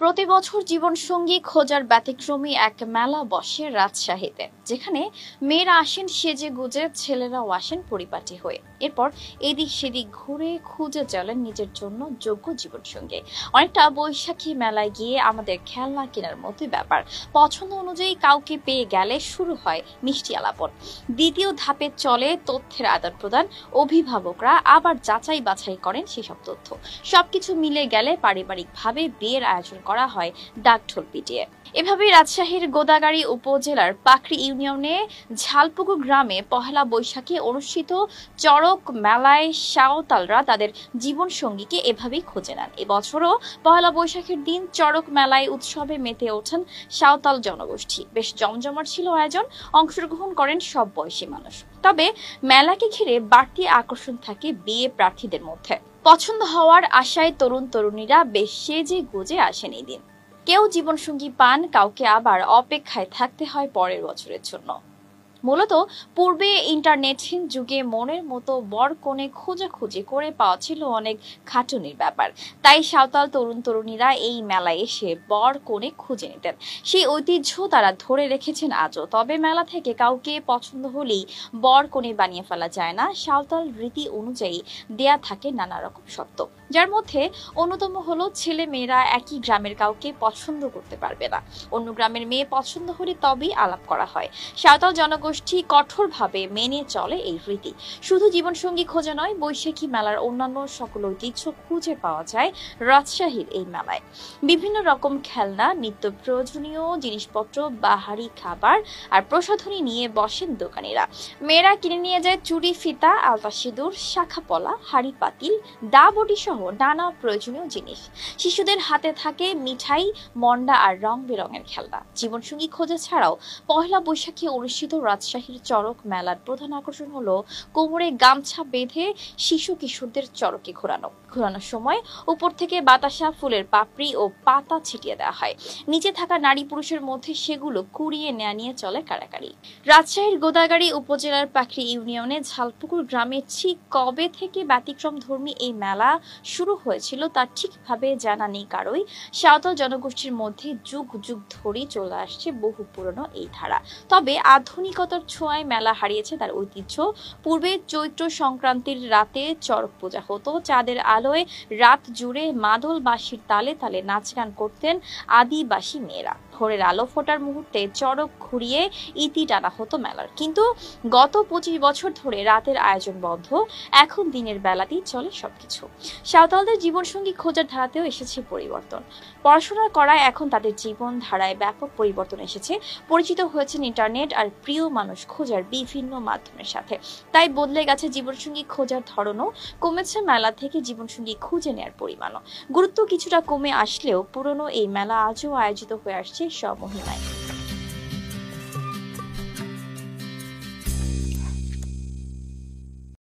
প্রতি বছর জীবনসঙ্গী খোঁজার ব্যতিক্রমী এক মেলা বসে রাজশাহীতে, যেখানে মেয়েরা আসেন সেজে গুজে, ছেলেরাও আসেন পরিপাটি হয়ে। এরপর এদিক সেদিক ঘুরে খুঁজে চলেন নিজের জন্য যোগ্য জীবনসঙ্গী। অনেকটা বৈশাখী মেলায় গিয়ে আমাদের খেলনা কেনার মতোই ব্যাপার। পছন্দ অনুযায়ী কাউকে পেয়ে গেলে শুরু হয় মিষ্টি আলাপন। দ্বিতীয় ধাপে চলে তথ্যের আদান প্রদান। অভিভাবকরা আবার যাচাই বাছাই করেন সেসব তথ্য। সবকিছু মিলে গেলে পারিবারিকভাবে বিয়ের আয়োজন করা হয় ডাকঢোল পিটিয়ে। এভাবেই রাজশাহীর গোদাগাড়ী উপজেলার পাকড়ি ইউনিয়নে ঝালপুকুর গ্রামে পহেলা বৈশাখে অনুষ্ঠিত চড়ক মেলায় সাঁওতালরা তাদের জীবনসঙ্গীকে এভাবেই খুঁজে নেন। এবছরও পহেলা বৈশাখের দিন চড়ক মেলায় উৎসবে মেতে ওঠেন সাঁওতাল জনগোষ্ঠী। বেশ জমজমাট ছিল আয়োজন, অংশগ্রহণ করেন সব বয়সী মানুষ। তবে মেলাকে ঘিরে বাড়তি আকর্ষণ থাকে বিয়ে প্রার্থীদের মধ্যে। পছন্দ হওয়ার আশায় তরুণ তরুণীরা বেশ সেজে গুজে আসেন এই দিন। কেউ জীবনসঙ্গী পান, কাউকে আবার অপেক্ষায় থাকতে হয় পরের বছরের জন্য। মূলত পূর্বে ইন্টারনেটহীন যুগে মনের মতো বর কনে খোঁজাখুঁজি করে পাওয়া ছিল অনেক খাটুনির ব্যাপার। তাই সাঁওতাল তরুণ তরুণীরা এই মেলায় এসে বর কনে খুঁজে নিতেন। সেই ঐতিহ্য তারা ধরে রেখেছেন আজও। তবে মেলা থেকে কাউকে পছন্দ হলেই বর কনে বানিয়ে ফেলা যায় না। সাঁওতাল রীতি অনুযায়ী দেয়া থাকে নানা রকম শর্ত, যার মধ্যে অন্যতম হলো ছেলে মেয়েরা একই গ্রামের কাউকে পছন্দ করতে পারবে না। অন্য গ্রামের মেয়ে পছন্দ হলে তবেই আলাপ করা হয়। সাঁওতাল জনগোষ্ঠী কঠোরভাবে মেনে চলে এই রীতি। শুধু জীবনসঙ্গী খোঁজা নয়, বৈশাখী মেলার অন্যান্য সকল ঐতিহ্য খুঁজে পাওয়া যায় রাজশাহীর এই মেলায়। বিভিন্ন রকম খেলনা, নিত্য প্রয়োজনীয় জিনিসপত্র, বাহারি খাবার আর প্রসাধনী নিয়ে বসেন দোকানিরা। মেয়েরা কিনে নিয়ে যায় চুড়ি, ফিতা, আলতা সিঁদুর, শাখা পলা, হাঁড়ি পাতিল, দা বটি সহ নানা প্রয়োজনীয় জিনিস। শিশুদের হাতে থাকে মিঠাই, মন্ডা আর রং বেরঙের খেলনা। জীবনসঙ্গী খোঁজা ছাড়াও পহেলা বৈশাখে অনুষ্ঠিত রাজশাহীর চড়ক মেলার প্রধান আকর্ষণ হলো কোমরে গামছা বেঁধে শিশু কিশোরদের চড়কে ঘোরানোর সময় উপর থেকে বাতাসা, ফুলের পাপড়ি ও পাতা ছিটিয়ে দেওয়া হয়। নিচে থাকা নারী পুরুষের মধ্যে সেগুলো কুড়িয়ে নেওয়া নিয়ে চলে কাড়াকাড়ি। রাজশাহীর গোদাগাড়ী উপজেলার পাকড়ি ইউনিয়নে ঝালপুকুর গ্রামে ঠিক কবে থেকে ব্যতিক্রম ধর্মী এই মেলা শুরু হয়েছিল তা ঠিকভাবে জানা নেই কারোই। সাঁওতাল জনগোষ্ঠীর মধ্যে যুগ যুগ ধরেই চলে আসছে বহু পুরনো এই ধারা। তবে আধুনিকতার ছোঁয়ায় মেলা হারিয়েছে তার ঐতিহ্য। পূর্বে চৈত্র সংক্রান্তির রাতে চড়ক পূজা হতো। চাঁদের আলোয় রাত জুড়ে মাদল বাঁশির তালে তালে নাচ গান করতেন আদিবাসী মেয়েরা। ভোরের আলো ফোটার মুহূর্তে চড়ক ঘুরিয়ে ইতি টানা হতো মেলার। কিন্তু গত 25 বছর ধরে রাতের আয়োজন বন্ধ। এখন দিনের বেলাতেই চলে সবকিছু। সাঁওতালদের জীবনসঙ্গী খোঁজার ধারাতেও এসেছে পরিবর্তন। পড়াশোনা করায় এখন তাদের জীবন ধারায় ব্যাপক পরিবর্তন এসেছে। পরিচিত হয়েছেন ইন্টারনেট আর প্রিয় মানুষ খোঁজার বিভিন্ন মাধ্যমের সাথে। তাই বদলে গেছে জীবনসঙ্গী খোঁজার ধরনও, কমেছে মেলা থেকে জীবনসঙ্গী খুঁজে নেওয়ার পরিমাণও। গুরুত্ব কিছুটা কমে আসলেও পুরনো এই মেলা আজও আয়োজিত হয়ে আসছে স্বমহিমায়।